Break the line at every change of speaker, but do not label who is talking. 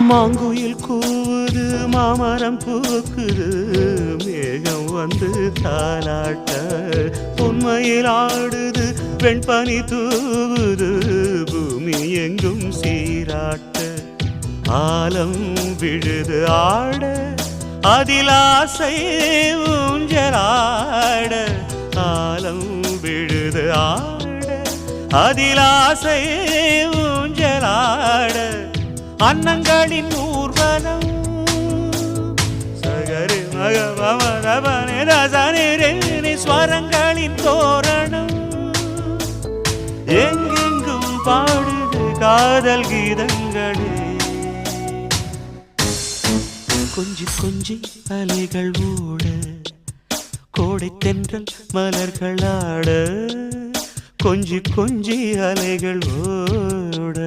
மாங்குயில் கூவுது மாமரம் பூக்குது மேகம் வந்து தாலாட்ட உண்மையில் ஆடுது வெண்பனி தூவுது பூமி எங்கும் சீராட்ட ஆலம் விழுது ஆட அதில் ஆசை ஊஞ்சலாட ஆலம் விழுது ஆட அதில் ஆசை ஊஞ்சலாட அன்னங்களின் ஊர்வலம் சகரி மகமரபனி ஸ்வரங்களின் தோரணம் எங்கெங்கும் பாடுது காதல் கீதங்களே கொஞ்சி கொஞ்சி அலைகள் ஓட கோடை தென்றல் மலர்கள் ஆட கொஞ்சி கொஞ்சி அலைகள் ஓட